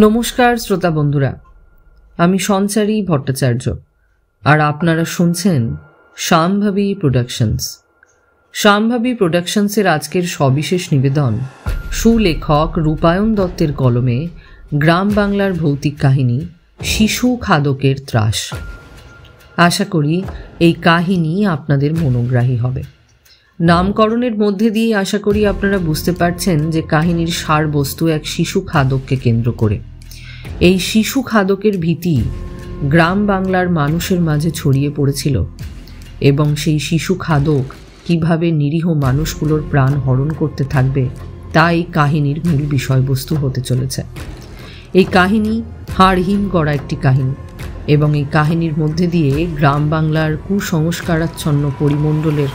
নমস্কার শ্রোতা বন্ধুরা, আমি সঞ্চারী ভট্টাচার্য আর আপনারা শুনছেন শাম্ভবী প্রোডাকশনস। শাম্ভবী প্রোডাকশনসের আজকের সবিশেষ নিবেদন সুলেখক রূপায়ণ দত্তের কলমে গ্রাম বাংলার ভৌতিক কাহিনী শিশু খাদকের ত্রাস। আশা করি এই কাহিনী আপনাদের মনোগ্রাহী হবে। নামকরণের মধ্যে দিয়ে আশা করি আপনারা বুঝতে পারছেন যে কাহিনীর সারবস্তু এক শিশু খাদককে কেন্দ্র করে। এই শিশু খাদকের ভীতি গ্রাম বাংলার মানুষের মাঝে ছড়িয়ে পড়েছিল এবং সেই শিশু খাদক কিভাবে নিরীহ মানুষগুলোর প্রাণ হরণ করতে থাকবে তা এই কাহিনীর মূল বিষয়বস্তু হতে চলেছে। এই কাহিনী হাড়হিম করা একটি কাহিনী এবং এই কাহিনীর মধ্যে দিয়ে গ্রাম বাংলার কুসংস্কারাচ্ছন্ন পরিমণ্ডলের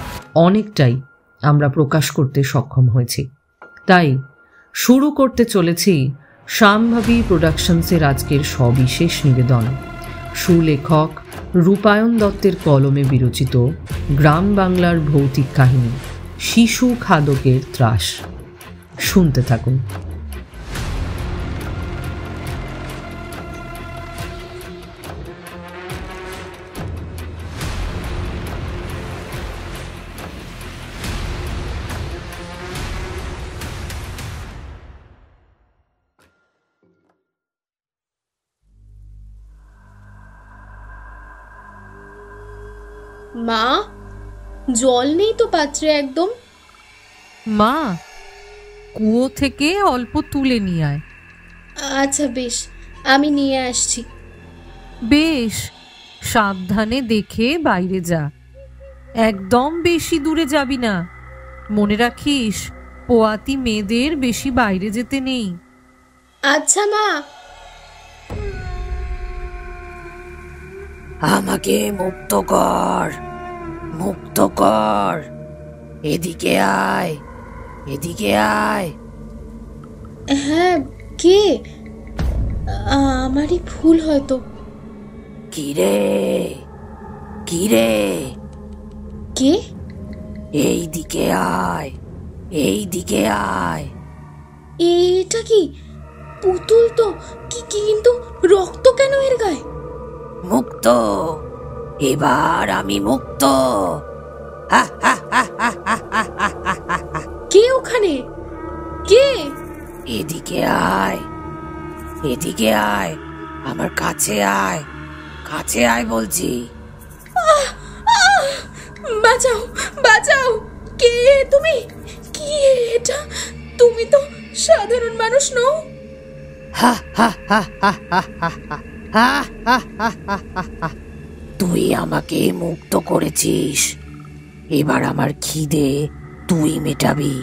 অনেকটাই আমরা প্রকাশ করতে সক্ষম হয়েছি। তাই শুরু করতে চলেছি শাম্ভবী প্রোডাকশনসের আজকের সবিশেষ নিবেদন সুলেখক রূপায়ণ দত্তের কলমে বিরচিত গ্রাম বাংলার ভৌতিক কাহিনী শিশু খাদকের ত্রাস। শুনতে থাকুন। মা, জল নেই তো পাত্রে একদম। মা, কুয়ো থেকে অল্প তুলে নিয়ে আয়। আচ্ছা বেশ, আমি নিয়ে আসছি। বেশ, সাবধানে দেখে বাইরে যা, একদম বেশি দূরে যাবি না। মনে রাখিস, পোয়াতি মেয়েদের বেশি বাইরে যেতে নেই। আচ্ছা মা। আমাকে মুক্ত কর, মুক্ত কর, এদিকে আয়, এদিকে আয়। হ্যাঁ, কে? আমারই ভুল হয়তো। কিরে, কিরে, কে? এইদিকে আয়, এইদিকে আয়। এটা কি পুতুল? তো কিন্তু রক্ত কেন এর গায়ে? মুক্ত, এবার আমি মুক্ত। কে ওখানে? কে? এদিকে আয়, এদিকে আয়, আমার কাছে আয়, কাছে আয় বলছি। বাঁচাও, বাঁচাও! কে তুমি? কি এটা? তুমি তো সাধারণ মানুষ নও। তুই আমাকে মুক্ত করেছিস, এবার আমার খিদে তুই মেটাবি।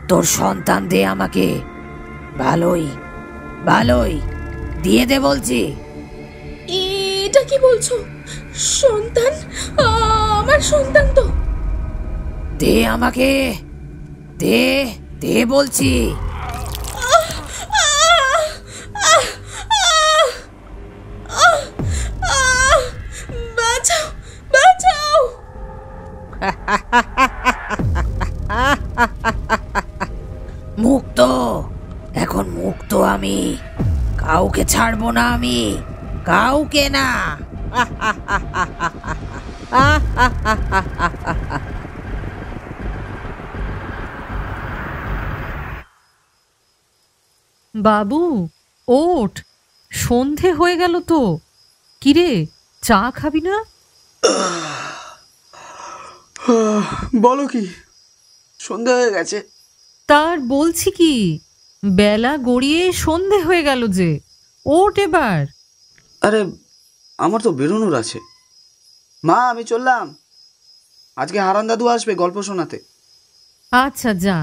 তোর সন্তান দে আমাকে, ভালোই ভালোই দিয়ে দে বলছি। এটা কি বলছো? সন্তান? আমার সন্তান তো। দে আমাকে, দে দে বলছি। বাঁচাও, বাঁচাও! মুক্ত, এখন মুক্ত আমি, কাউকে ছাড়বো না আমি, কাউকে না। বাবু, ওঠ, সন্ধে হয়ে গেল তো। কিরে, চা খাবি না? বলো কি, সন্ধে হয়ে গেছে? তার বলছি কি, বেলা গড়িয়ে সন্ধে হয়ে গেল যে, ওঠ এবার। আরে আমার তো বেরোনোর আছে। মা, আমি চললাম। আজকে হারান দাদু আসবে গল্প শোনাতে। আচ্ছা যা,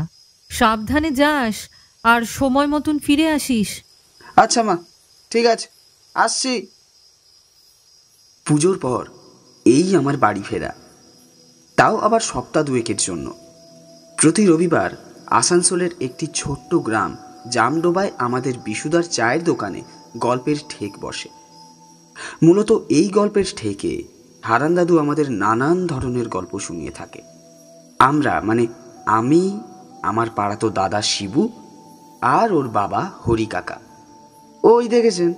সাবধানে যাস আর সময় মতন ফিরে আসিস। আচ্ছা মা, ঠিক আছে, আসছি। পুজোর পর এই আমার বাড়ি ফেরা, তাও আবার সপ্তাহ দুয়েকের জন্য। প্রতি রবিবার আসানসোলের একটি ছোট্ট গ্রাম জামডোবায় আমাদের বিশুদার চায়ের দোকানে গল্পের ঠেক বসে। মূলত এই গল্পের ঠেকে হারান দাদু আমাদের নানান ধরনের গল্প শুনিয়ে থাকে। আমরা মানে আমি, আমার পাড়াতো দাদা শিবু আর ওর বাবা হরি কাকা ওই দেখেছেন,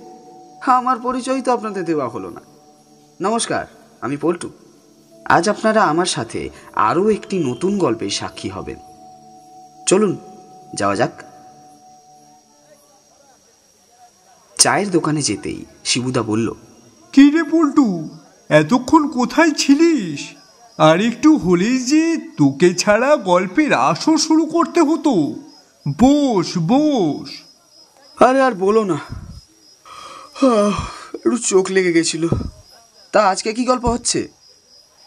আমার পরিচয় তো আপনাদের দেওয়া হলো না। নমস্কার, আমি পল্টু। আজ আপনারা আমার সাথে আরও একটি নতুন গল্পের সাক্ষী হবেন। চলুন যাওয়া যাক। চায়ের দোকানে যেতেই শিবুদা বলল, কি রে পল্টু, এতক্ষণ কোথায় ছিলিস? আর একটু হলেই যে তোকে ছাড়া গল্পের আসর শুরু করতে হতো। বস বস। আরে আর বলো না, একটু চোখ লেগে গেছিল। তা আজকে কি গল্প হচ্ছে?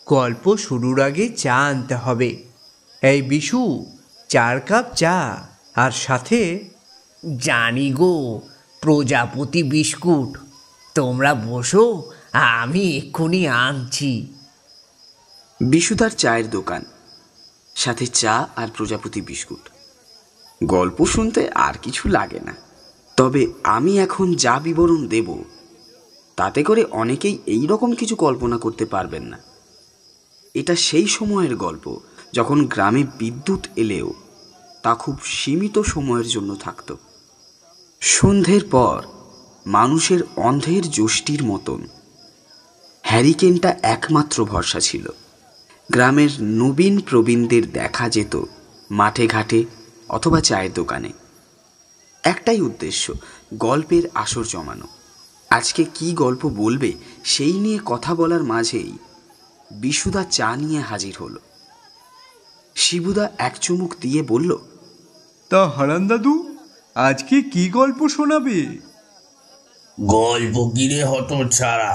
গল্প শুরুর আগে চা আনতে হবে। এই বিশু, 4 কাপ চা, আর সাথে জানি গো, প্রজাপতি বিস্কুট। তোমরা বসো, আমি এক্ষুনি আনছি। বিশুদার চায়ের দোকান, সাথে চা আর প্রজাপতি বিস্কুট। গল্প শুনতে আর কিছু লাগে না। তবে আমি এখন যা বিবরণ দেব তাতে করে অনেকেই এই রকম কিছু কল্পনা করতে পারবেন না। এটা সেই সময়ের গল্প যখন গ্রামে বিদ্যুৎ এলেও তা খুব সীমিত সময়ের জন্য থাকত। সন্ধ্যের পর মানুষের অন্ধের যষ্টির মতন হ্যারিকেনটা একমাত্র ভরসা ছিল। গ্রামের নবীন প্রবীণদের দেখা যেত মাঠে ঘাটে অথবা চায়ের দোকানে। একটাই উদ্দেশ্য, গল্পের আসর জমানো। আজকে কি গল্প বলবে সেই নিয়ে কথা বলার মাঝেই বিশুদা চা নিয়ে হাজির হলো। শিবুদা এক চুমুক দিয়ে বলল, তা হারান দাদু, আজকে কি গল্প শোনাবে? গল্প কিরে হতচ্ছাড়া,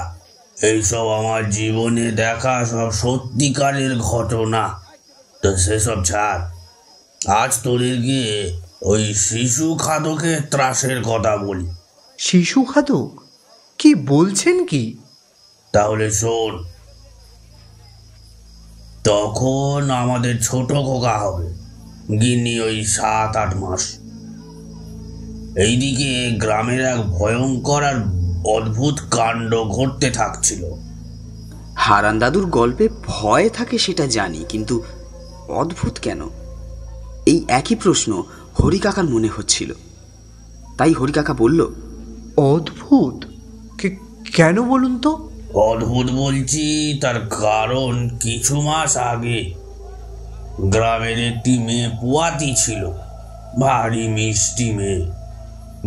এইসব আমার জীবনে দেখা সব সত্যিকারের ঘটনা। তো সেসব ছাড়, আজ তোদেরকে ওই শিশু খাদকের ত্রাসের কথা বলি। শিশু খাদক? কি বলছেন কি? তাহলে শোন। তখন আমাদের ছোট খোকা হবে, গিন্নি ওই 7-8 মাস। এইদিকে গ্রামের এক ভয়ঙ্কর আর অদ্ভুত কাণ্ড ঘটতে থাকছিল। হারান দাদুর গল্পে ভয় থাকে সেটা জানি, কিন্তু অদ্ভুত কেন? এই একই প্রশ্ন হরিকাকার মনে হচ্ছিল। তাই হরিকাকা বলল, অদ্ভুত? কেন বলুন তো? অদ্ভুত বলছি তার কারণ, কিছু মাস আগে গ্রামের একটি মেয়ে পুয়াতি ছিল, ভারী মিষ্টি মেয়ে।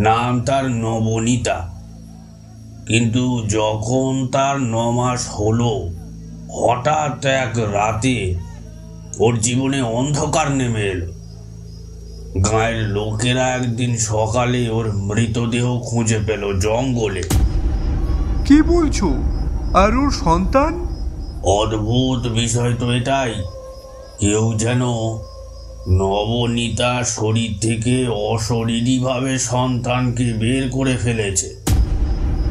নাম তার নবনীতা। কিন্তু যখন তার 9 মাস হলো, হঠাৎ এক রাতে ওর জীবনে অন্ধকার নেমে এলো। গাঁয়ের লোকেরা একদিন সকালে ওর মৃতদেহ খুঁজে পেল জঙ্গলে। কি বলছো? আর ওর সন্তান? অদ্ভুত বিষয় তো এটাই, কেউ যেন নবনীতার শরীর থেকে অশরীরীভাবে সন্তানকে বের করে ফেলেছে।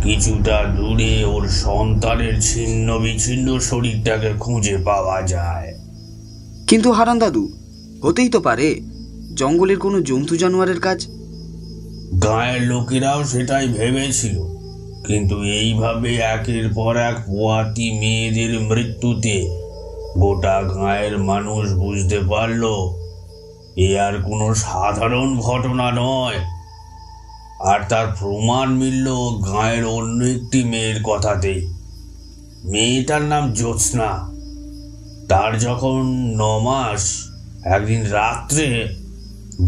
কিছুটা দূরে ওর সন্তানের ছিন্ন বিচ্ছিন্ন শরীরটাকে খুঁজে পাওয়া যায়। কিন্তু হারান দাদু, হতেই তো পারে জঙ্গলের কোনো জন্তু জানোয়ারের কাজ। গাঁয়ের লোকেরাও সেটাই ভেবেছিল, কিন্তু এইভাবে একের পর এক পোয়াতি মেয়েদের মৃত্যুতে গোটা গাঁয়ের মানুষ বুঝতে পারল এ আর কোনো সাধারণ ঘটনা নয়। আর তার প্রমাণ মিলল গাঁয়ের অন্য একটি মেয়ের কথাতেই। মেয়েটার নাম জ্যোৎস্না। তার যখন 9 মাস, একদিন রাত্রে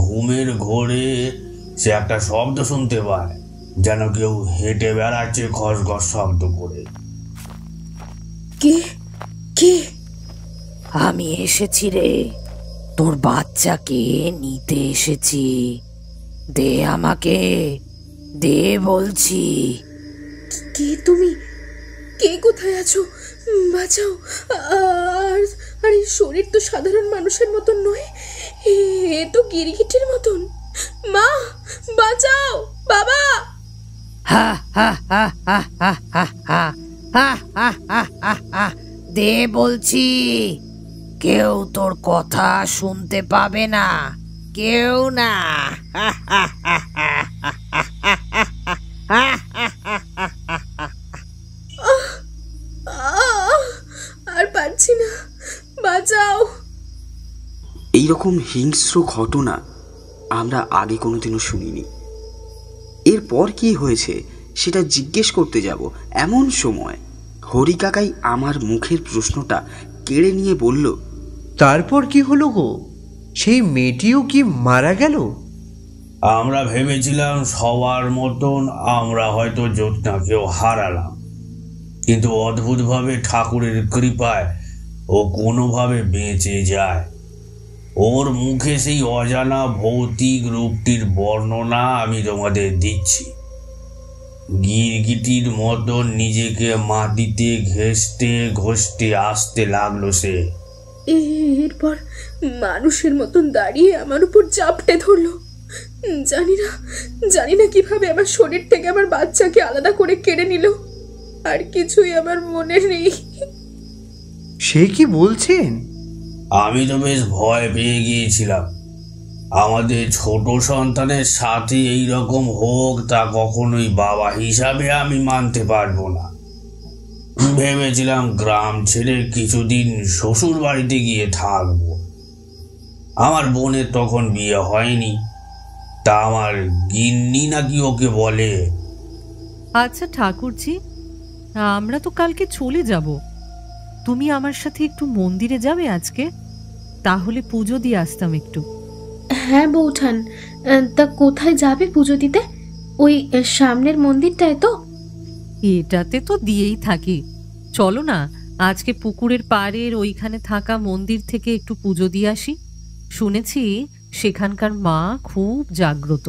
ঘুমের ঘোরে সে একটা শব্দ শুনতে পায়, যেন কেউ হেঁটে বেড়াচ্ছে খসখস শব্দ করে। কে কে? আমি এসেছি রে, তোর বাচ্চাকে নিতে এসেছি। দে আমাকে, দে বলছি। কে তুমি? কে কোথায় আছো? বাঁচাও। আর আর এই শরীর তো সাধারণ মানুষের মতন নয়, এ তো গিরগিটির মতন। মা, বাঁচাও! বাবা! হা হা হা হা হা হা হা হা হা হা হা হা। দে বলছি, কেউ তোর কথা শুনতে পাবে না, কেউ না। হা হা হা হা হা হা হা। আর পারছি না, বাঁচাও। এইরকম হিংস্র ঘটনা আমরা আগে কোনোদিনও শুনিনি। এর এরপর কি হয়েছে সেটা জিজ্ঞেস করতে যাব, এমন সময় হরি কাকাই আমার মুখের প্রশ্নটা কেড়ে নিয়ে বলল, তারপর কি হলো গো? সেই মেয়েটিও কি মারা গেল? আমরা ভেবেছিলাম সবার মতন আমরা হয়তো জ্যোৎস্নাকেও হারালাম, কিন্তু অদ্ভুতভাবে ঠাকুরের কৃপায় ও কোনোভাবে বেঁচে যায়। ওর মুখে সেই অজানা ভৌতিক রূপটির বর্ণনা আমি তোমাদের দিচ্ছি। গিরগিটির মতন নিজেকে মাটিতে ঘেঁষতে ঘষতে আসতে লাগলো সে। এরপর মানুষের মতন দাঁড়িয়ে আমার উপর চাপটে ধরলো। জানি না কিভাবে আমার শরীর থেকে আমার বাচ্চাকে আলাদা করে কেড়ে নিল। আর কিছুই আমার মনে নেই। সে কি বলছেন? আমি তো বেশ ভয় পেয়ে গিয়েছিলাম। আমাদের ছোট সন্তানের সাথে এই রকম হোক তা কখনোই বাবা হিসাবে আমি মানতে পারবো না। ভেবেছিলাম গ্রাম ছেড়ে কিছুদিন শ্বশুর বাড়িতে গিয়ে থাকবো। আমার বোনের তখন বিয়ে হয়নি, তা আমার গিন্নি নাকি ওকে বলে। আচ্ছা ঠাকুরজি, আমরা তো কালকে চলে যাব। তুমি আমার সাথে একটু মন্দিরে যাবে আজকে? তাহলে পুজো দিয়ে আসতাম একটু। হ্যাঁ বৌঠান, তা কোথায় যাবে পুজো দিতে? ওই সামনের মন্দিরটায় তো? এটাতে তো দিয়েই থাকি। চলো না, আজকে পুকুরের পাড়ের ওইখানে থাকা মন্দির থেকে একটু পুজো দিয়ে আসি। শুনেছি সেখানকার মা খুব জাগ্রত।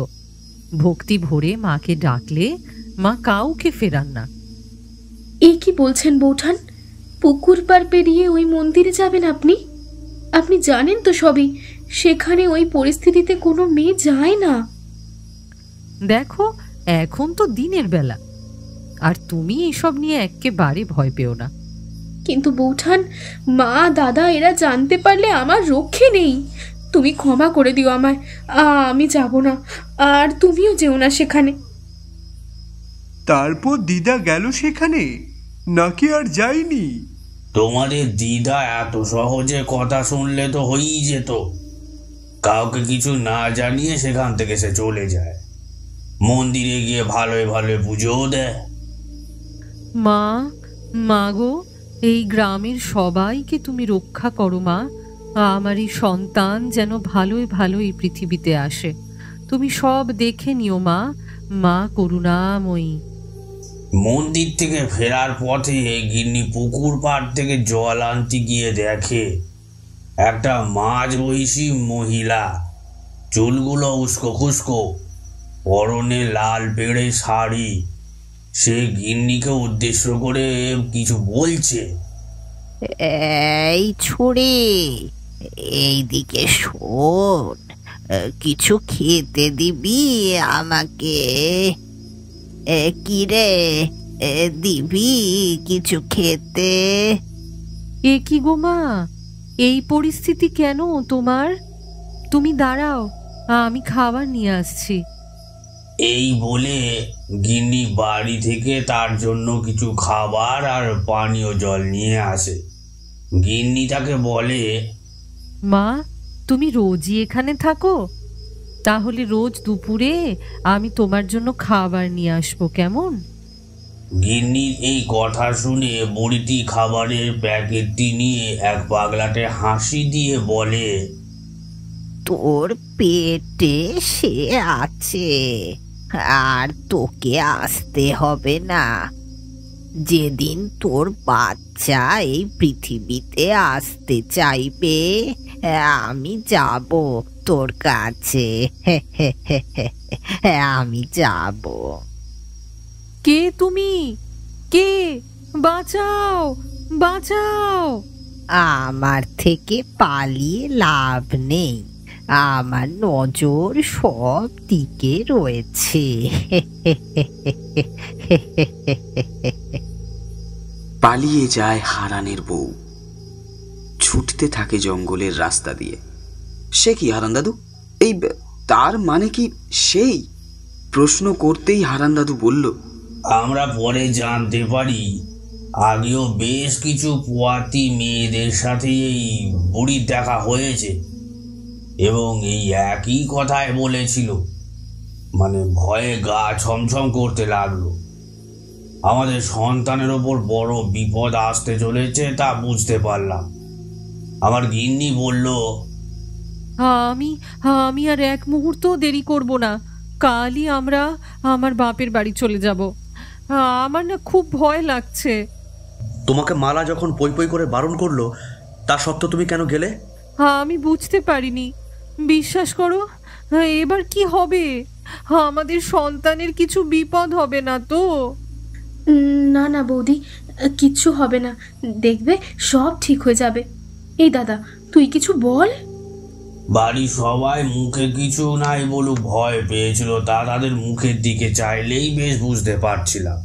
ভক্তি ভরে মাকে ডাকলে মা কাউকে ফেরান না। এ কি বলছেন বৌঠান? পুকুর পাড় পেরিয়ে ওই মন্দিরে যাবেন আপনি? আপনি জানেন তো সবই, সেখানে ওই পরিস্থিতিতে কোনো মেয়ে যায় না। দেখো, এখন তো দিনের বেলা, আর তুমি এসব নিয়ে একেবারে ভয় পেও না। কিন্তু বৌঠান, মা দাদা এরা জানতে পারলে আমার রক্ষে নেই। তুমি ক্ষমা করে দিও আমায়। আমি যাব না, আর তুমিও যেও না সেখানে। তারপর দিদা গেল সেখানে নাকি আর যায়নি? তোমাদের দিদা এত সহজে কথা শুনলে তো হয়েই যেত। কাউকে কিছু না জানিয়ে সেখান থেকে সে চলে যায়, মন্দিরে গিয়ে ভালোই ভালোই পুজোও দেয়। মা গো, এই গ্রামের সবাইকে তুমি রক্ষা করো মা। আমার এই সন্তান যেন ভালোই ভালোই পৃথিবীতে আসে। তুমি সব দেখে নিও মা, মা করুণাময়ী। মন্দির থেকে ফেরার পথে গিন্নি পুকুর পাড় থেকে জল আনতে গিয়ে দেখে একটা মাঝ বয়সী মহিলা, চুলগুলো উস্কো খুস্কো, পরনে লাল পেড়ে শাড়ি। সে গিন্নিকে উদ্দেশ্য করে কিছু বলছে। এই ছুরি, এইদিকে শোন, কিছু খেতে দিবি আমাকে? কি রে, দিবি কিছু খেতে? এ কি গো মা, এই পরিস্থিতি কেন তোমার? তুমি দাঁড়াও, আমি খাবার নিয়ে আসছি। এই বলে গিন্নি বাড়ি থেকে তার জন্য কিছু খাবার আর পানীয় জল নিয়ে আসে। গিন্নি তাকে বলে, মা তুমি রোজই এখানে থাকো? তাহলে রোজ দুপুরে আমি তোমার জন্য খাবার নিয়ে আসবো, কেমন? গিন্নির এই কথা শুনে বুড়িটি খাবারের প্যাকেটটি নিয়ে এক পাগলাটে হাসি দিয়ে বলে, তোর পেটে সে আছে, আর তোকে আসতে হবে না। যেদিন তোর বাচ্চা এই পৃথিবীতে আসতে চাইবে, আমি যাব তোর কাছে। আমি যাব। কে তুমি? কে? বাঁচাও, বাঁচাও! আমার থেকে পালিয়ে লাভ নেই, আমার নজর সব দিকে রয়েছে। পালিয়ে যায় হারানের বউ, ছুটতে থাকে জঙ্গলের রাস্তা দিয়ে। সে কি হারান দাদু? এই তার মানে কি সেই? প্রশ্ন করতেই হারান দাদু বলল, আমরা পরে জানতে পারি আগেও বেশ কিছু পোয়াতি মেয়েদের সাথে এই বুড়ির দেখা হয়েছে এবং এই একই কথায় বলেছিল। ভয়ে গা ছমছম করতে লাগলো। আমাদের সন্তানের ওপর বড় বিপদ আসতে চলেছে তা বুঝতে পারলাম। আমার গিন্নি বলল, আমি আর এক মুহূর্ত দেরি করব না, কালই আমরা আমার বাপের বাড়ি চলে যাব। আমার না খুব ভয় লাগছে। তোমাকে মালা যখন পই পই করে বারণ করলো, তা সত্ত্বেও তুমি কেন গেলে? আমি বুঝতে পারিনি। বিশ্বাস করো, এবার কি হবে? আমাদের সন্তানের কিছু বিপদ হবে না তো? না না বৌদি, কিচ্ছু হবে না, দেখবে সব ঠিক হয়ে যাবে। এই দাদা, তুই কিছু বল। বাড়ির সবাই মুখে কিছু নাই বলুক ভয় পেয়েছিল, তা তাদের মুখের দিকে চাইলেই বেশ বুঝতে পারছিলাম।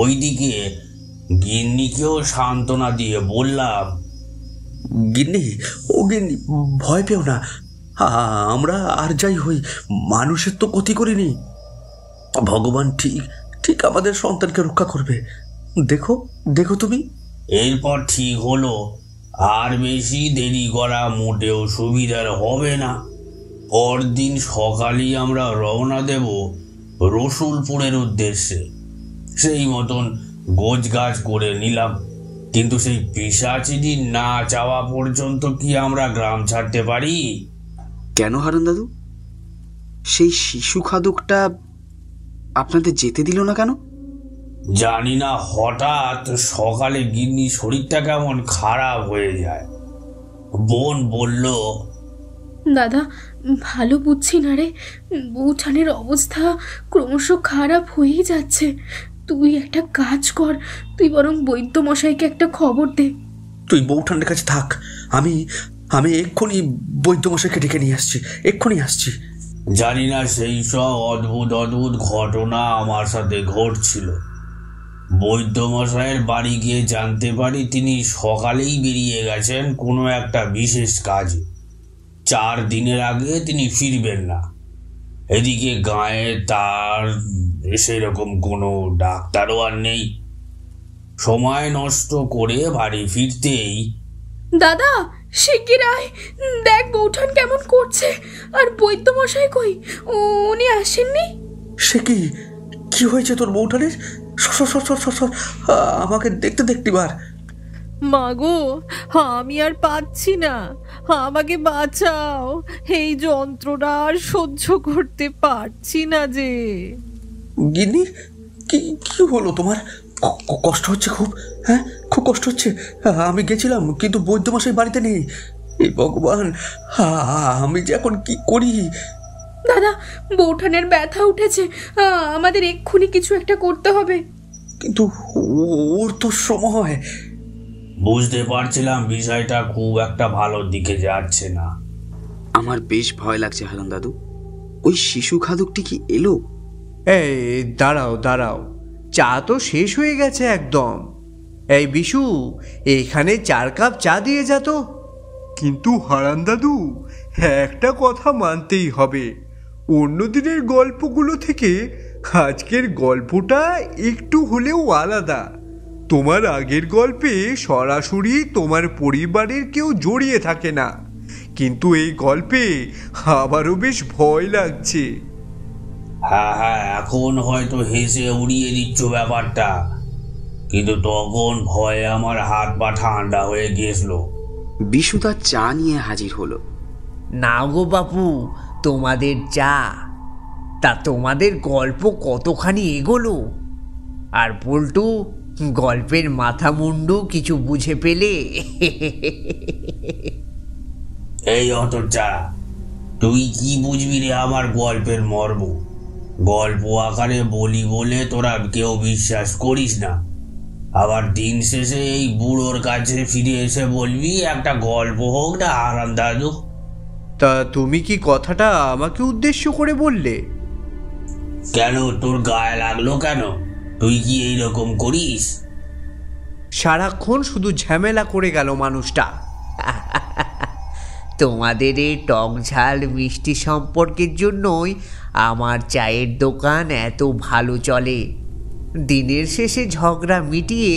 ওইদিকে গিন্নিকেও সান্ত্বনা দিয়ে বললাম, গিন্নি, ও গিন্নি, ভয় পেও না। আমরা আর যাই হই, মানুষের তো ক্ষতি করিনি। ভগবান ঠিক ঠিক আমাদের সন্তানকে রক্ষা করবে। দেখো দেখো তুমি। এরপর ঠিক হলো আর বেশি দেরি করা মোটেও সুবিধার হবে না। পরদিন সকালেই আমরা রওনা দেব রসুলপুরের উদ্দেশ্যে। সেই মতন গোছগাছ করে নিলাম, কিন্তু সেই পিশাচিনি না চাওয়া পর্যন্ত কি আমরা গ্রাম ছাড়তে পারি? কেন হারান দাদু, সেই শিশু খাদকটা আপনাদের যেতে দিল না কেন? জানি না, হঠাৎ সকালে গিন্নি শরীরটা কেমন খারাপ হয়ে যায়। বোন বলল, দাদা, ভালো বুঝছি না রে, বৌঠানের অবস্থা ক্রমশ খারাপ হয়েই যাচ্ছে। তুই একটা কাজ কর, তুই বরং বৈদ্য মশাইকে একটা খবর দে। তুই বৌঠানের কাছে থাক, আমি আমি এক্ষুনি বৈদ্যমশাইকে ডেকে নিয়ে আসছি, এক্ষুনি আসছি। জানি না সেই সব অদ্ভুত অদ্ভুত ঘটনা আমার সাথে ঘটছিল। বৈদ্যমশাইয়ের বাড়ি গিয়ে জানতে পারি তিনি সকালেই বেরিয়ে গেছেন কোনো একটা বিশেষ কাজে। 4 দিনের আগে তিনি ফিরবেন না। এদিকে গায়ে তার সেরকম কোনো ডাক্তারও আর নেই। সময় নষ্ট করে বাড়ি ফিরতেই, দাদা শিগগির আয়, দেখ বৌঠান কেমন করছে। আর বৈদ্য মশাই কই? উনি আসেননি? সে কি হয়েছে তোর বৌঠানের? আমাকে দেখতে দেখতিবার। মাগো, আমি আর পাচ্ছি না, আমাকে বাঁচাও। এই যন্ত্রণা আর সহ্য করতে পারছি না যে। গিন্নি, কি হলো তোমার? কষ্ট হচ্ছে খুব? হ্যাঁ, খুব কষ্ট হচ্ছে। আমি গেছিলাম, কিন্তু বৈদ্যমশাই বাড়িতে নেই। এই ভগবান, আমি যে এখন কি করি? দাদা, বৌঠানের ব্যথা উঠেছে, আমাদের এক্ষুনি কিছু একটা করতে হবে। কিন্তু ওর তো সময়। বুঝতে পারছিলাম বিষয়টা খুব একটা ভালো দিকে যাচ্ছে না। আমার বেশ ভয় লাগছে হারান দাদু। ওই শিশু খাদকটি কি এলো? এই দাঁড়াও দাঁড়াও, চা তো শেষ হয়ে গেছে একদম। এই বিশু, এখানে 4 কাপ চা দিয়ে যা তো। কিন্তু হারান দাদু, একটা কথা মানতেই হবে, অন্য দিনের গল্পগুলো থেকে আজকের গল্পটা একটু হলেও আলাদা। তোমার আগের গল্পে সরাসরি তোমার পরিবারের কেউ জড়িয়ে থাকে না, কিন্তু এই গল্পে আবারও বেশ ভয় লাগছে। হ্যাঁ, এখন হয়তো হেসে উড়িয়ে দিচ্ছ ব্যাপারটা, কিন্তু তখন ভয়ে আমার হাত পা ঠান্ডা হয়ে গেছিল। বিশু তার চা নিয়ে হাজির হলো। না গো বাপু, তোমাদের চা। তা তোমাদের গল্প কতখানি এগোলো? আর পল্টু, গল্পের মাথা মুন্ডু কিছু বুঝে পেলে? এই অত চা, তুই কি বুঝবি রে আমার গল্পের মর্ম? গল্প আকারে বলি বলে তোরা কেউ বিশ্বাস করিস না, আবার দিন শেষে এই বুড়োর কাছে ফিরে এসে বলবি একটা গল্প হোক না হারান দাদু। তা তুমি কি কথাটা আমাকে উদ্দেশ্য করে বললে? কেন, তোর গায়ে লাগলো কেন? তুই কি এইরকম করিস? সারাক্ষণ শুধু ঝামেলা করে গেল মানুষটা। তোমাদের এই টক ঝাল মিষ্টি সম্পর্কের জন্যই আমার চায়ের দোকান এত ভালো চলে। দিনের শেষে ঝগড়া মিটিয়ে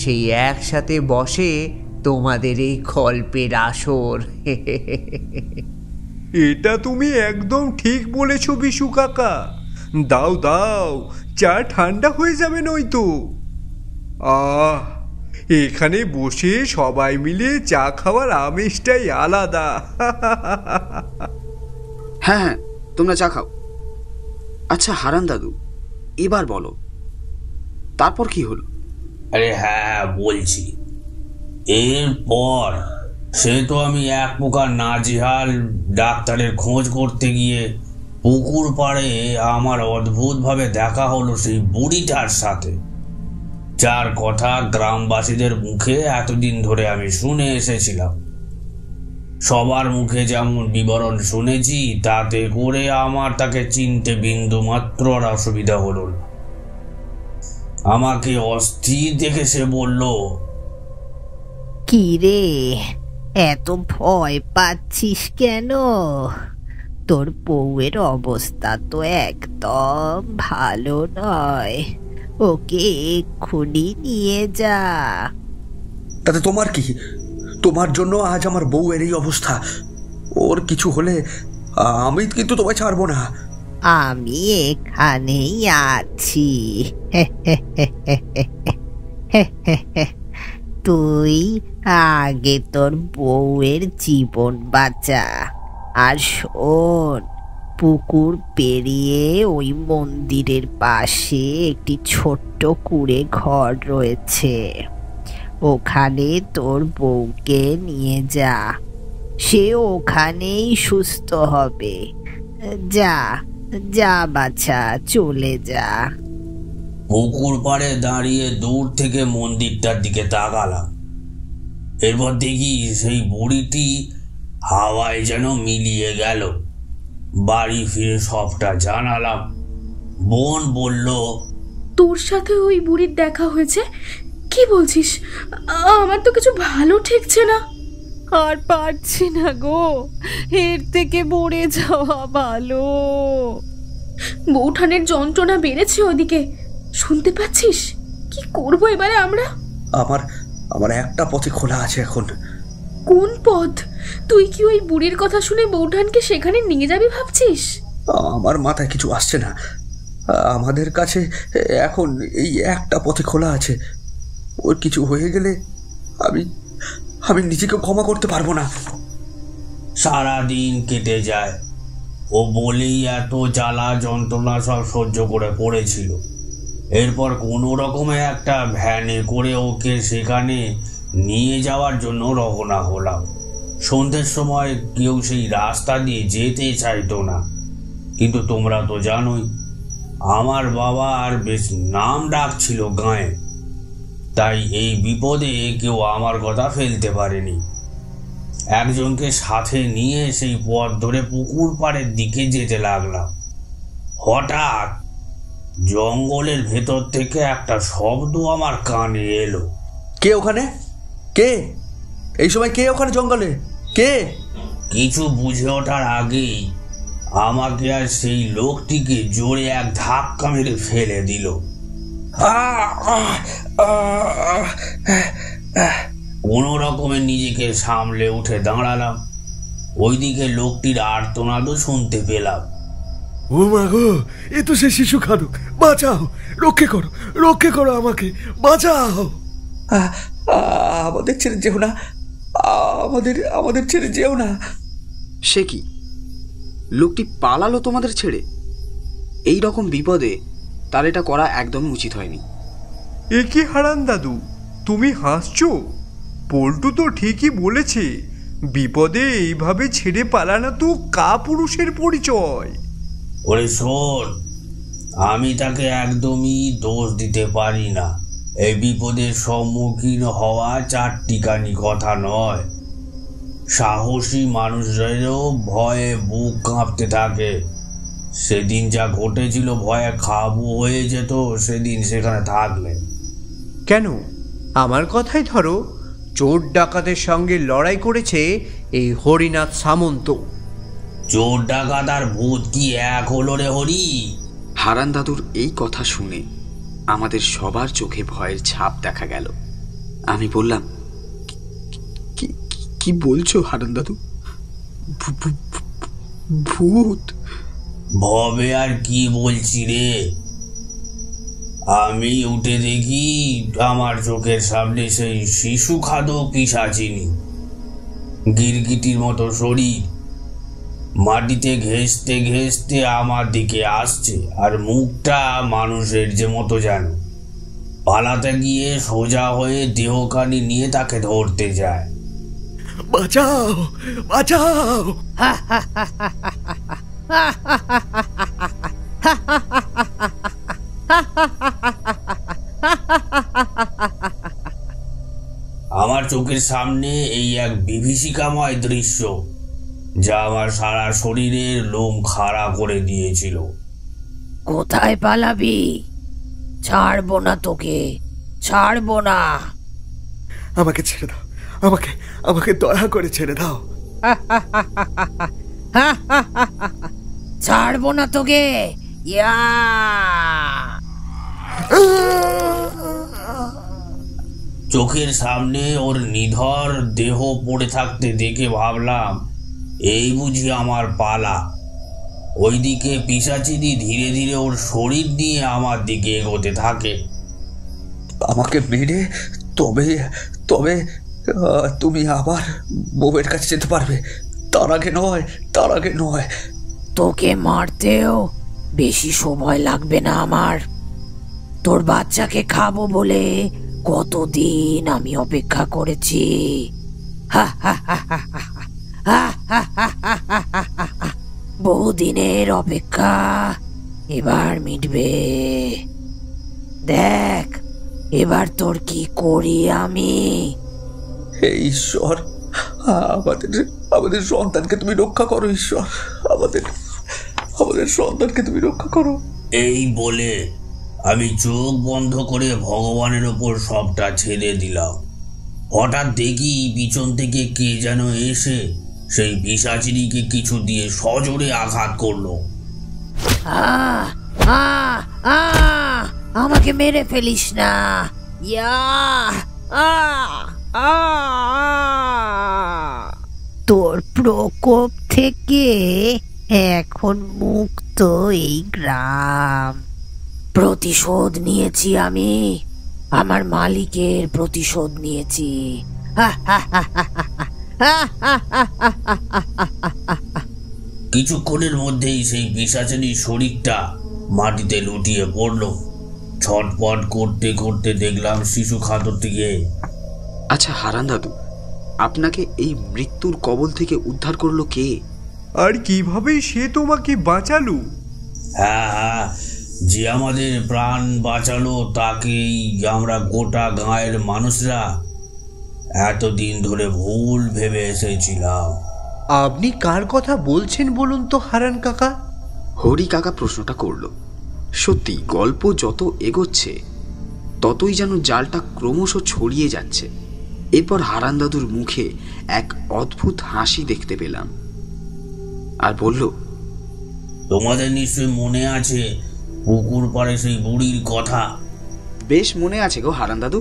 সেই একসাথে বসে তোমাদের এই গল্পের আসর। এটা তুমি একদম ঠিক বলেছ বিশু কাকা। দাও দাও, চা ঠান্ডা হয়ে যাবে নয়তো। এখানে বসে সবাই মিলে চা খাওয়ার আমেজটাই আলাদা। হ্যাঁ হ্যাঁ, তোমরা চা খাও। আচ্ছা হারান দাদু, এবার বলো তারপর কি হলো? আরে হ্যাঁ বলছি, এরপর সে তো আমি এক প্রকার নাজেহাল ডাক্তারের খোঁজ করতে গিয়ে পুকুর পাড়ে আমার অদ্ভুতভাবে দেখা হলো সেই বুড়িটার সাথে, যার কথা গ্রামবাসীদের মুখে এতদিন ধরে আমি শুনে এসেছিলাম। সবার মুখে যেমন বিবরণ শুনেছি, তাতে করে আমার তাকে চিনতে বিন্দু মাত্র আর অসুবিধা হলো না। আমাকে অস্থির দেখে সে বলল, কি রে, এত ভয় পাচ্ছিস কেন? তোর বউয়ের অবস্থা তো একদম ভালো নয়, ওকে এক্ষুনি নিয়ে যা। তাতে তোমার কি? তোমার জন্য আজ আমার বউয়ের এই অবস্থা। ওর কিছু হলে আমি কিন্তু তোমায় ছাড়বো না। আমি এখানেই আছি। তুই আগে তোর বউয়ের জীবন বাঁচা। আর শোন, পুকুর পেরিয়ে ওই মন্দিরের পাশে একটি ছোট্ট কুঁড়ে ঘর রয়েছে, ওখানে তোর বউকে নিয়ে যা। সে ওখানেই সুস্থ হবে। যা যা বাছা, চলে যা। পুকুর পাড়ে দাঁড়িয়ে দূর থেকে মন্দিরটার দিকে তাকালাম। এরপর দেখি সেই বুড়িটি হাওয়ায় যেন মিলিয়ে গেল। বাড়ি ফিরে সবটা জানালাম। বোন বলল, তোর সাথে ওই বুড়ির দেখা হয়েছে? কি বলছিস? আমার তো কিছু ভালো ঠেকছে না। আর পারছি না গো, এর থেকে মরে যাওয়া ভালো। বৌঠানের যন্ত্রণা বেড়েছে ওদিকে, শুনতে পাচ্ছিস? কি করব এবারে আমরা? আমার একটা পথে খোলা আছে এখন। কোন পথ? তুই কি ওই বুড়ির কথা শুনে বৌঠানকে সেখানে নিয়ে যাবি ভাবছিস? আমার মাথায় কিছু আসছে না। আমাদের কাছে এখন এই একটা পথে খোলা আছে। ওর কিছু হয়ে গেলে আমি নিজেকে ক্ষমা করতে পারবো না। সারাদিন কেটে যায়। ও বলেই এত জ্বালা যন্ত্রণা সব সহ্য করে পড়েছিল। এরপর কোনো রকমে একটা ভ্যানে করে ওকে সেখানে নিয়ে যাওয়ার জন্য রওনা হলাম। সন্ধ্যের সময় কেউ সেই রাস্তা দিয়ে যেতে চাইতো না, কিন্তু তোমরা তো জানোই আমার বাবা আর বেশ নাম ডাক ছিল গাঁয়ে, তাই এই বিপদে কেউ আমার কথা ফেলতে পারেনি। একজনকে সাথে নিয়ে সেই পথ ধরে পুকুর পাড়ের দিকে যেতে লাগলাম। হঠাৎ জঙ্গলের ভেতর থেকে একটা শব্দ আমার কানে এলো। কে ওখানে? কে এই সময়? কে ওখানে জঙ্গলে? কে? কিছু বুঝে ওঠার আগেই আমাকে আর সেই লোকটিকে জোরে এক ধাক্কা মেরে ফেলে দিল। কোনো রকমে নিজেকে সামলে উঠে দাঁড়ালাম। ওইদিকে লোকটির আর্তনাদও শুনতে পেলাম। ও মা গো, এ তো সে শিশু খাদক! বাঁচাও, রক্ষে করো আমাকে, বাঁচাও! আমাদের ছেড়ে যেও না, আমাদের ছেড়ে যেও না। সে কি, লোকটি পালালো তোমাদের ছেড়ে? এই রকম বিপদে তার এটা করা একদমই উচিত হয়নি। এ কি হারান দাদু, তুমি হাসছো? পল্টু তো ঠিকই বলেছে, বিপদে এইভাবে ছেড়ে পালানো তো কাপুরুষের পরিচয়। ওরে শোন, আমি তাকে একদমই দোষ দিতে পারি না। এই বিপদের সম্মুখীন হওয়া চারটিখানি কথা নয়। সাহসী মানুষদেরও ভয়ে বুক কাঁপতে থাকে। সেদিন যা ঘটেছিল, ভয়ে কাবু হয়ে যেত সেদিন সেখানে থাকলে। কেন? আমার কথাই ধরো, চোর ডাকাতের সঙ্গে লড়াই করেছে এই হরিনাথ সামন্ত। চোর ডাকাত আর ভূত কি এক হলো রে হরি? হারান দাদুর এই কথা শুনে আমাদের সবার চোখে ভয়ের ছাপ দেখা গেল। আমি বললাম, কি বলছো হারান দাদু? ভূত? ভবে আর কি বলছি রে, আমি উঠে দেখি আমার চোখের সামনে সেই শিশু খাদক পিশাচিনী, গিরগিটির মতো শরীর, মাটিতে ঘেঁষতে ঘেঁষতে আমার দিকে আসছে, আর মুখটা মানুষের যে মতো যেন। পালাতে গিয়ে সোজা হয়ে দেহখানি নিয়ে তাকে ধরতে যায়। বাঁচাও, বাঁচাও! আমার চোখের সামনে এই এক বিভীষিকাময় দৃশ্য, যা আমার সারা শরীরের লোম খাড়া করে দিয়েছিল। কোথায় পালাবি? ছাড়বো না তোকে, ছাড়বো না। আমাকে ছেড়ে দাও, আমাকে আমাকে দয়া করে ছেড়ে দাও। ছাড়বো না তোকে। ইয়া! চোখের সামনে ওর নিধর দেহ পড়ে থাকতে দেখে ভাবলাম, এই বুঝি আমার পালা। ওইদিকে পিশাচিনি ধীরে ধীরে ওর শরীর নিয়ে আমার দিকে এগোতে থাকে। আমাকে মেরে তবে তবে তুমি আবার বউয়ের কাছে যেতে পারবে, তার আগে নয়, তার আগে নয়। তোকে মারতেও বেশি সময় লাগবে না আমার। তোর বাচ্চাকে খাবো বলে কতদিন আমি অপেক্ষা করেছি। বহুদিনের অপেক্ষা এবার মিটবে। দেখ এবার তোর কি করি আমি। হে ঈশ্বর, আমাদের সন্তানকে তুমি রক্ষা করো। ঈশ্বর, আমাদের সন্তানকে তুমি রক্ষা করো। এই বলে আমি চোখ বন্ধ করে ভগবানের ওপর সবটা ছেড়ে দিলাম। হঠাৎ দেখি পিছন থেকে কে যেন এসে সেই পিশাচিনীকে কিছু দিয়ে সজোরে আঘাত করলো। আমাকে মেরে ফেলিস না। ইয়া! তোর প্রকোপ থেকে এখন মুক্ত এই গ্রাম। প্রতিশোধ নিয়েছি আমি, আমার মালিকের প্রতিশোধ নিয়েছি। কিছুক্ষণের মধ্যেই সেই পিশাচিনীর শরীরটা মাটিতে লুটিয়ে পড়ল। ছটপট করতে করতে দেখলাম শিশু খাদকটিকে। আচ্ছা হারান দাদু, আপনাকে এই মৃত্যুর কবল থেকে উদ্ধার করলো কে? আর কিভাবে সে তোমাকে বাঁচালো? হ্যাঁ, যে আমাদের প্রাণ বাঁচালো তাকেই আমরা গোটা গাঁয়ের মানুষরা এতদিন ধরে ভুল ভেবে এসেছিলাম। আপনি কার কথা বলছেন বলুন তো হারান কাকা? হরি কাকা প্রশ্নটা করলো। সত্যি গল্প যত এগোচ্ছে ততই যেন জালটা ক্রমশ ছড়িয়ে যাচ্ছে। এরপর হারান দাদুর মুখে এক অদ্ভুত হাসি দেখতে পেলাম, আর বলল, তোমাদের নিশ্চয় মনে আছে পুকুর পাড়ে সেই বুড়ির কথা? বেশ মনে আছে গো হারান দাদু।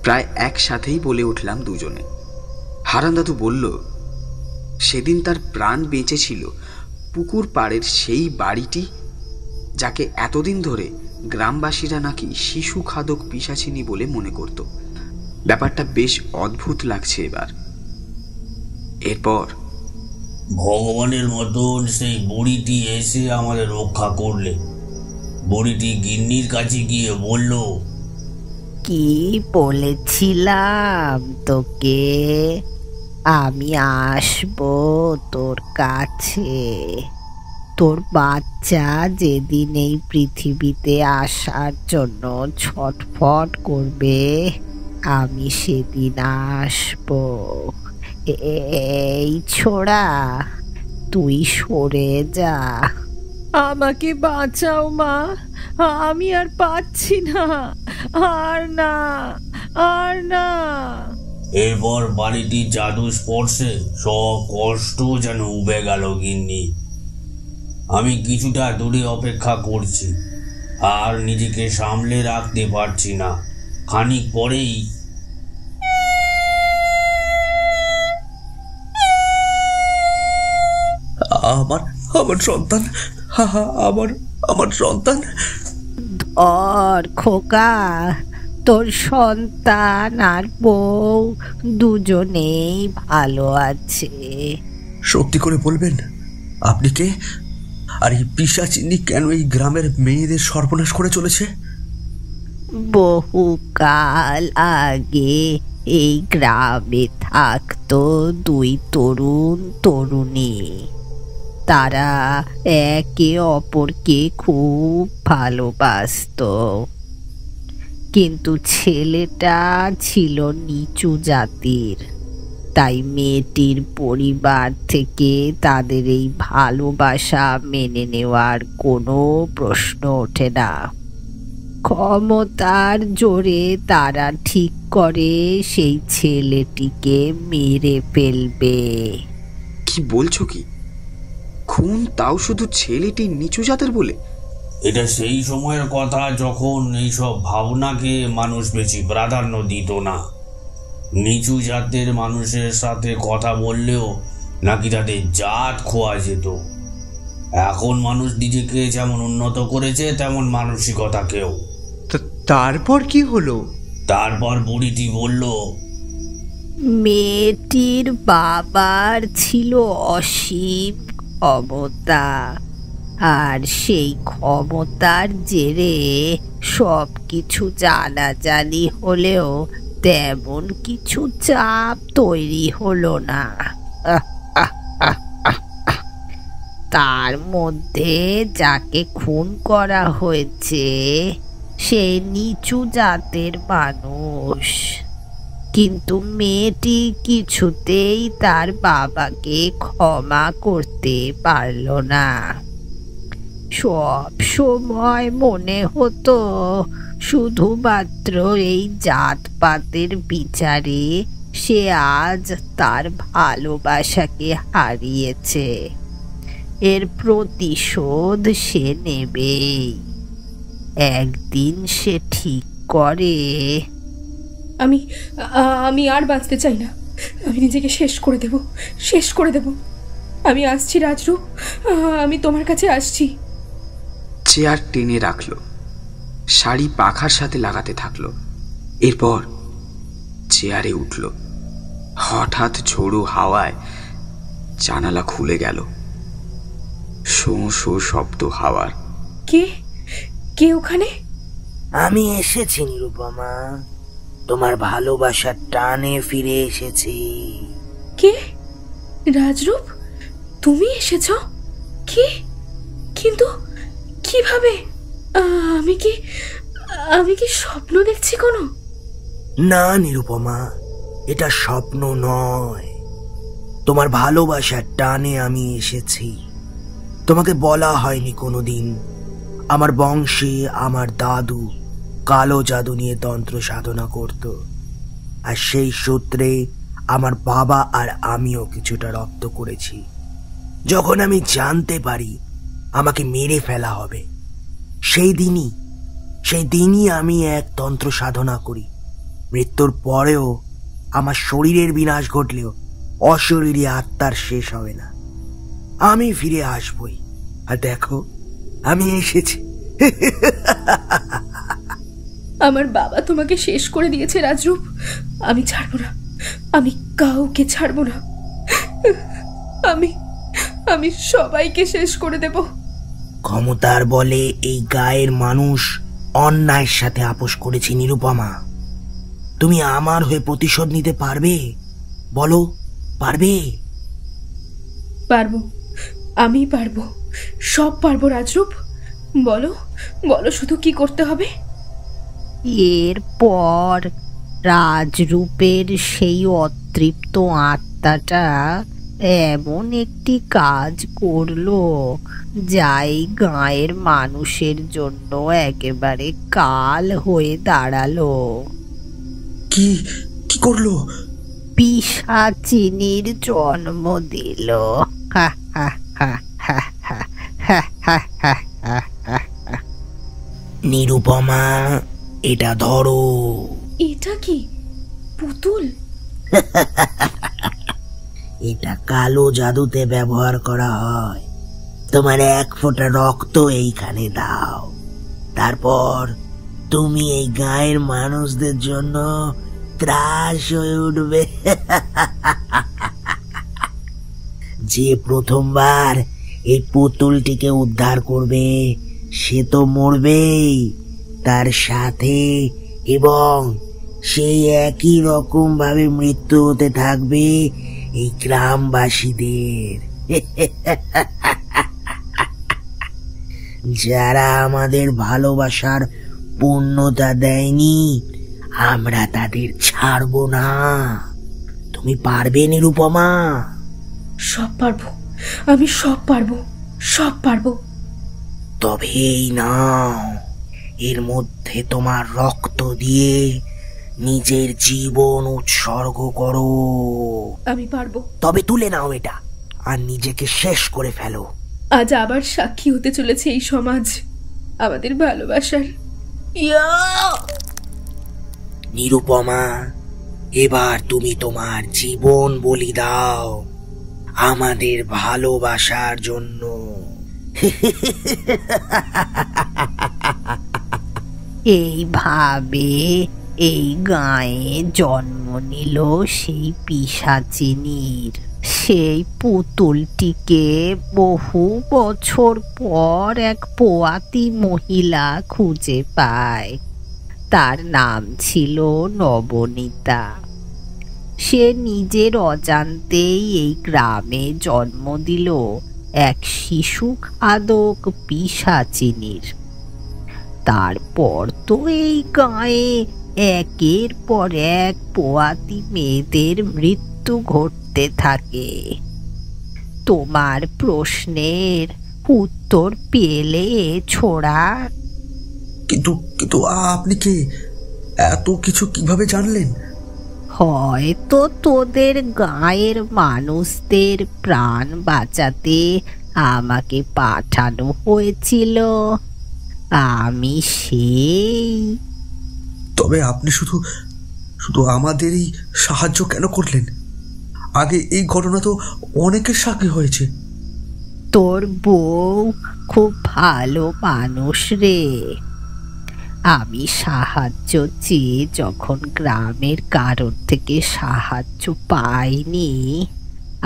প্রায় একসাথেই বলে উঠলাম দুজনে। হারান দাদু বলল, সেদিন তার প্রাণ বেঁচে ছিল পুকুর পাড়ের সেই বাড়িটি, যাকে এতদিন ধরে গ্রামবাসীরা নাকি শিশু খাদক পিশাচিনী বলে মনে করত। ব্যাপারটা বেশ অদ্ভুত লাগছে এবার। এরপর ভগবানের মতন সেই বুড়িটি এসে আমাদের রক্ষা করলে। বুড়িটি গিন্নির কাছে গিয়ে বলল, কি বলেছিলাম তোকে, আমি আসবো তোর কাছে। তোর বাচ্চা যেদিন এই পৃথিবীতে আসার জন্য ছটফট করবে, আমি সেদিন আসবো। এই ছোড়া, তুই সরে যা। আমাকে বাঁচাও মা, আমি আর পাচ্ছি না, আর না, আর না। এরপর বাড়িটির জাদু স্পর্শে সব কষ্ট যেন উবে গেল গিন্নি। আমি কিছুটা দূরে অপেক্ষা করছি, আর নিজেকে সামলে রাখতে পারছি না। খানিক পরেই আমার আমার সন্তান, আমার সন্তান। ধর খোকা, তোর সন্তান আর বউ দুজনেই ভালো আছে। সত্যি করে বলবেন আপনি কে, আর এই পিশাচিনী কেন এই গ্রামের মেয়েদের সর্বনাশ করে চলেছে? বহুকাল আগে এই গ্রামে থাকতো দুই তরুণ তরুণী। তারা একে অপরকে খুব ভালোবাসতো, কিন্তু ছেলেটা ছিল নিচু জাতির, তাই মেয়েটির পরিবার থেকে তাদের এই ভালোবাসা মেনে নেওয়ার কোনো প্রশ্ন ওঠে না। ক্ষমতার জোরে তারা ঠিক করে সেই ছেলেটিকে মেরে ফেলবে। কি বলছো কি? খুন, তাও শুধু ছেলেটি নিচু জাতের বলে? এটা সেই সময়ের কথা যখন এইসব ভাবনাকে মানুষ বেশি প্রাধান্য দিত না। নিচু জাতের মানুষের সাথে কথা বললেও নাকি তাদের জাত খোয়া যেত। এখন মানুষ নিজেকে যেমন উন্নত করেছে তেমন মানসিকতাকেও। তারপর কি হলো? তারপর বুড়িটি বলল, মেয়েটির বাবার ছিল অসীম ক্ষমতা, আর সেই ক্ষমতার জেরে সব কিছু জানাজানি হলেও তেমন কিছু চাপ তৈরি হলো না। তার মধ্যে যাকে খুন করা হয়েছে সে নিচু জাতের মানুষ, কিন্তু মেয়েটি কিছুতেই তার বাবাকে ক্ষমা করতে পারল না। সব সময় মনে হতো শুধুমাত্র এই জাতপাতের বিচারে সে আজ তার ভালোবাসাকে হারিয়েছে, এর প্রতিশোধ সে নেবেই। একদিন সে ঠিক করে, আমি আর বাঁচতে চাই না, আমি নিজেকে শেষ করে দেব। আমি আসছি রাজরূপ, আমি তোমার কাছে আসছি। চেয়ার টেনে রাখলো, শাড়ি পাখার সাথে লাগাতে থাকলো। এরপর চেয়ারে উঠল। হঠাৎ ঝোড়ো হাওয়ায় জানালা খুলে গেল। শো শো শব্দ হাওয়ার। কে ওখানে? আমি এসেছি নিরুপমা, তোমার ভালোবাসার টানে ফিরে এসেছি। কে? রাজরূপ, তুমি এসেছ? কিন্তু কিভাবে? আমি কি স্বপ্ন দেখছি কোনো? না নিরুপমা, এটা স্বপ্ন নয়, তোমার ভালোবাসার টানে আমি এসেছি। তোমাকে বলা হয়নি কোনোদিন, আমার বংশে আমার দাদু কালো জাদু নিয়ে তন্ত্র সাধনা করত, আর সেই সূত্রে আমার বাবা আর আমিও কিছুটা রপ্ত করেছি। যখন আমি জানতে পারি আমাকে মেরে ফেলা হবে, সেই দিনই আমি এক তন্ত্র সাধনা করি। মৃত্যুর পরেও আমার শরীরের বিনাশ ঘটলেও অশরীরী আত্মার শেষ হবে না, আমি ফিরে আসবই। আর দেখো, আমি এসেছি। আমার বাবা তোমাকে শেষ করে দিয়েছে রাজরূপ, আমি ছাড়বো না, আমি কাউকে ছাড়বো না। আমি সবাইকে শেষ করে দেব। ক্ষমতার বলে এই গায়ের মানুষ অন্যায়ের সাথে আপোষ করেছে নিরুপমা। তুমি আমার হয়ে প্রতিশোধ নিতে পারবে? বলো, পারবে? পারবো, আমি পারবো, সব পারবো রাজরূপ। বলো শুধু কি করতে হবে? এরপর রাজরূপের সেই অতৃপ্ত আত্মাটা এমন একটি কাজ করলো যাই গাঁয়ের মানুষের জন্য একেবারে কাল হয়ে দাঁড়ালো। কি করলো? পিশাচিনীর জন্ম দিল। নিরুপমা, এটা ধরো। এটা কি পুতুল? এটা কালো জাদুতে ব্যবহার করা হয়। তোমার এক ফোঁটা রক্ত এইখানে দাও, তারপর তুমি এই গায়ের মানুষদের জন্য ত্রাস হয়ে উঠবে। যে প্রথমবার এই পুতুলটিকে উদ্ধার করবে সে তো মরবেই, তার সাথে এবং সেই একই রকম ভাবে মৃত্যু হতে থাকবে এই গ্রামবাসীদের। যারা আমাদের ভালোবাসার পূর্ণতা দেয়নি আমরা তাদের ছাড়বো না। তুমি পারবে নিরুপমা? সব পারবো, আমি সব পারবো, সব পারবো। তবে এই নাও, এর মধ্যে তোমার রক্ত দিয়ে নিজের জীবন উৎসর্গ করো। আমি পারবো। তবে তুলে নাও এটা আর নিজেকে শেষ করে ফেলো। আজ আবার সাক্ষী হতে চলেছে এই সমাজ আমাদের ভালোবাসার। নিরুপমা, এবার তুমি তোমার জীবন বলি দাও আমাদের ভালোবাসার জন্য। এইভাবে এই গায়ে জন্ম নিল সেই পিশাচিনীর। সেই পুতুলটিকে বহু বছর পর এক পোয়াতি মহিলা খুঁজে পায়। তার নাম ছিল নবনীতা। সে নিজের অজান্তেই এই গ্রামে জন্ম দিল এক শিশু খাদক পিশাচিনীর। তারপর তো এই গায়ে একের পর এক পোয়াতি মেয়েদের মৃত্যু ঘটতে থাকে। তোমার প্রশ্নের উত্তর পেলে ছোড়া। কিন্তু আপনি কে? এত কিছু কিভাবে জানলেন? হয়তো তোদের গায়ের মানুষদের প্রাণ বাঁচাতে আমাকে পাঠানো হয়েছিল। আমি সেই। তবে আপনি শুধু আমাদেরই সাহায্য কেন করলেন? আগে এই ঘটনা তো অনেকের সাক্ষী হয়েছে। তোর বউ খুব ভালো মানুষ রে। আমি সাহায্য চেয়ে যখন গ্রামের কারোর থেকে সাহায্য পাইনি,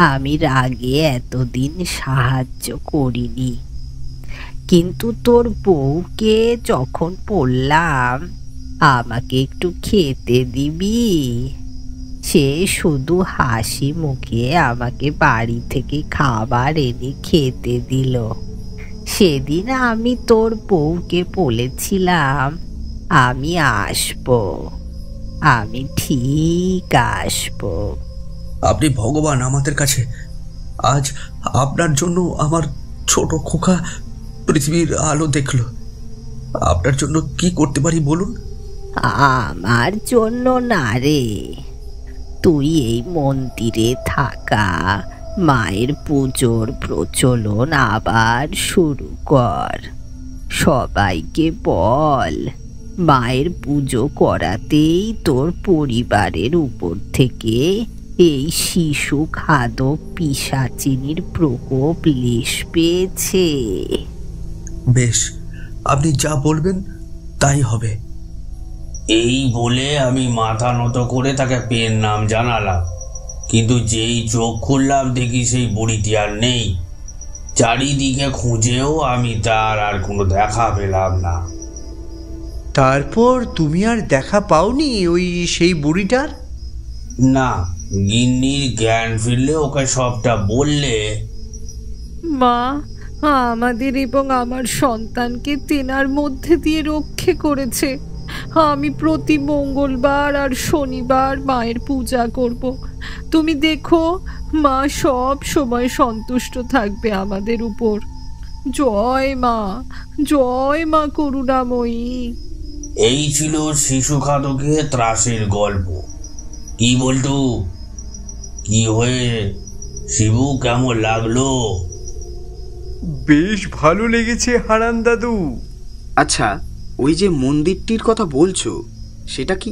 আমি রাগে এতদিন সাহায্য করিনি। কিন্তু তোর বউকে যখন বললাম আমাকে একটু খেতে দিবি, সে শুধু হাসি মুখে আমাকে বাড়ি থেকে খাবার এনে খেতে দিল। সেদিন আমি তোর বউকে বলেছিলাম আমি আসবো, আমি ঠিক আসবো। আপনি ভগবান আমাদের কাছে। আজ আপনার জন্য আমার ছোট খোকা পৃথিবীর আলো দেখলো। আপনার জন্য কি করতে পারি বলুন? আমার জন্য না রে, তুই এই মন্দিরে থাকা মায়ের পুজোর প্রচলন আবার শুরু কর। সবাইকে বল মায়ের পুজো করাতেই তোর পরিবারের উপর থেকে এই শিশু খাদক পিশাচিনীর প্রকোপ লেশ পেয়েছে। বেশ, আপনি যা বলবেন তাই হবে। এই বলে আমি মাথা নত করে তাকে পেন নাম জানালাম। কিন্তু যেই চোখ খুললাম দেখি সেই বুড়িটি আর নেই। চারিদিকে খুঁজেও আমি তার আর কোনো দেখা পেলাম না। তারপর তুমি আর দেখা পাওনি ওই সেই বুড়িটার? না, গিন্নির জ্ঞান ফিরলে ওকে সবটা বললে। মা আমাদের এবং আমার সন্তানকে তেনার মধ্যে দিয়ে রক্ষে করেছে। আমি প্রতি মঙ্গলবার আর শনিবার মায়ের পূজা করব। তুমি দেখো মা সব সময় সন্তুষ্ট থাকবে আমাদের উপর। জয় মা করুণাময়ী। এই ছিল শিশু খাদকের ত্রাসের গল্প। কি বলতো, কি হয়ে শিবু, কেমন লাগলো? বেশ ভালো লেগেছে হারান দাদু। আচ্ছা, ওই যে মন্দিরটির কথা বলছো সেটা কি?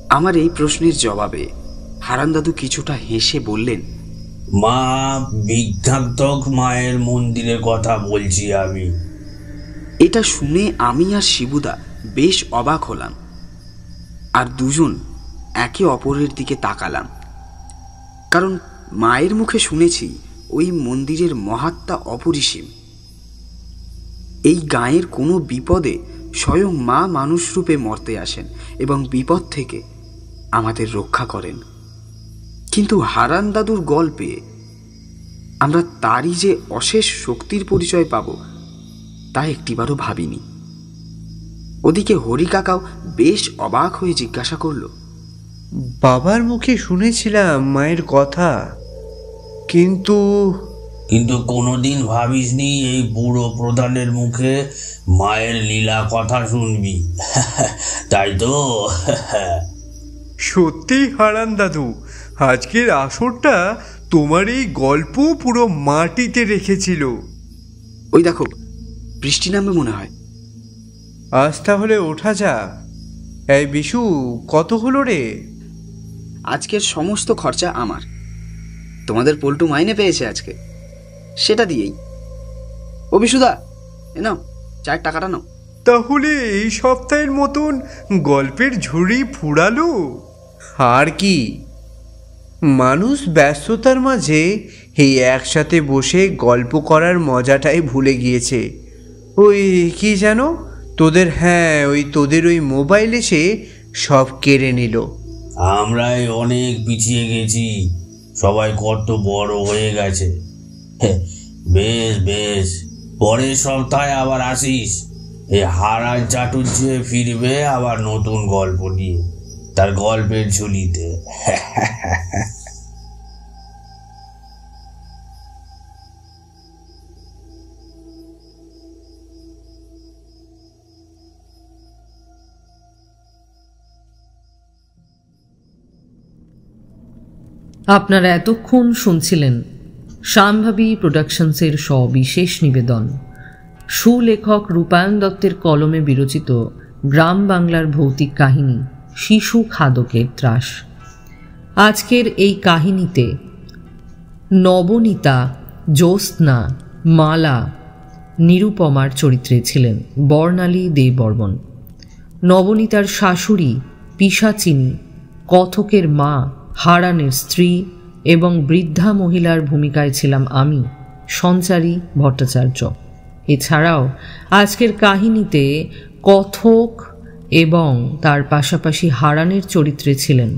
আমার এই প্রশ্নের জবাবে হারান দাদু কিছুটা হেসে বললেন, মা বিদ্যাত্মক মায়ের মন্দিরের কথা বলছি আমি। এটা শুনে আমি আর শিবুদা বেশ অবাক হলাম, আর দুজন একে অপরের দিকে তাকালাম। কারণ মায়ের মুখে শুনেছি ওই মন্দিরের মহাত্মা অপরিসীম। এই গাঁয়ের কোনো বিপদে স্বয়ং মা মানুষ রূপে মর্তে আসেন এবং বিপদ থেকে আমাদের রক্ষা করেন। কিন্তু হারান দাদুর গল্পে আমরা তারই যে অশেষ শক্তির পরিচয় পাব তা একটিবারও ভাবিনি। ওদিকে হরি কাকাও বেশ অবাক হয়ে জিজ্ঞাসা করল, বাবার মুখে শুনেছিলাম মায়ের কথা, কিন্তু কোনোদিন ভাবিসনি এই বুড়ো প্রধানের মুখে মায়ের লীলা কথা শুনবি, তাই তো? সত্যি হারান দাদু, আজকের আসরটা তোমার এই গল্প পুরো মাটিতে রেখেছিল। ওই দেখো বৃষ্টি নামবে মনে হয়। আজ তাহলে ওঠা যাক। এই বিশু, কত হলো রে? আজকের সমস্ত খরচা আমার। তোমাদের পল্টু মাইনে পেয়েছে আজকে, সেটা দিয়েই। ও বিশুদা, এ নাও চায়ের টাকাটা নাও। তাহলে এই সপ্তাহের মতন গল্পের ঝুড়ি ফুরালো। আর কি, মানুষ ব্যস্ততার মাঝে এই একসাথে বসে গল্প করার মজাটাই ভুলে গিয়েছে। ওই কি জানো তোদের, হ্যাঁ তোদের ওই মোবাইল এসে সব কেড়ে নিল। আমরাই অনেক পিছিয়ে গেছি, সবাই কত বড় হয়ে গেছে। বেশ বেশ, পরের সপ্তাহে আবার আসিস। এই হারান চাটুর্যে ফিরবে আবার নতুন গল্প নিয়ে, তার গল্পের ঝুলিতে। আপনারা এতক্ষণ শুনছিলেন শাম্ভাবী প্রোডাকশনসের সবিশেষ নিবেদন, সুলেখক রূপায়ণ দত্তের কলমে বিরচিত গ্রাম বাংলার ভৌতিক কাহিনী শিশু খাদকের ত্রাস। আজকের এই কাহিনীতে নবনীতা, জ্যোৎস্না, মালা, নিরুপমার চরিত্রে ছিলেন বর্ণালী দে বর্মন। নবনীতার শাশুড়ি পিশাচিনী, কথকের মা, হারানের স্ত্রী এবং বৃদ্ধা মহিলার ভূমিকায় ছিলাম আমি, সঞ্চারী ভট্টাচার্য। এছাড়াও আজকের কাহিনীতে কথক এবং তার পাশাপাশি হারানের চরিত্রে ছিলেন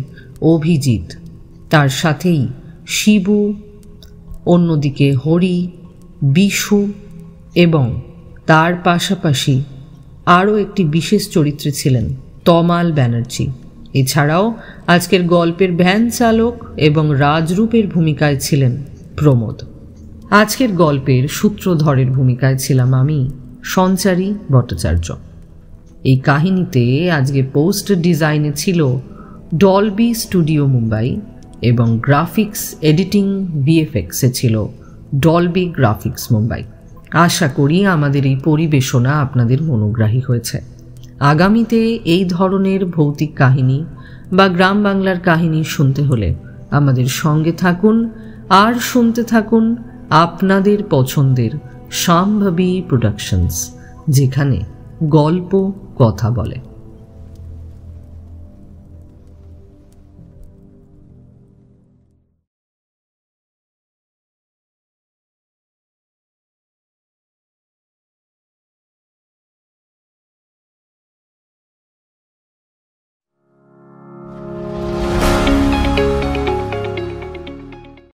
অভিজিৎ, তার সাথেই শিবু, অন্যদিকে হরি, বিশু এবং তার পাশাপাশি আরও একটি বিশেষ চরিত্রে ছিলেন তমাল ব্যানার্জি। এছাড়াও আজকের গল্পের ভ্যান চালক এবং রাজরূপের ভূমিকায় ছিলেন প্রমোদ। আজকের গল্পের সূত্রধরের ভূমিকায় ছিলাম আমি, সঞ্চারী ভট্টাচার্য। এই কাহিনীতে আজকে পোস্ট ডিজাইনে ছিল ডলবি স্টুডিও মুম্বাই এবং গ্রাফিক্স এডিটিং ভিএফএক্সে ছিল ডলবি গ্রাফিক্স মুম্বাই। আশা করি আমাদের এই পরিবেশনা আপনাদের মনোগ্রাহী হয়েছে। আগামীতে এই ধরনের ভৌতিক কাহিনী বা গ্রাম বাংলার কাহিনী শুনতে হলে আমাদের সঙ্গে থাকুন আর শুনতে থাকুন আপনাদের পছন্দের শাম্ভাবী প্রোডাকশনস, যেখানে গল্প কথা বলে।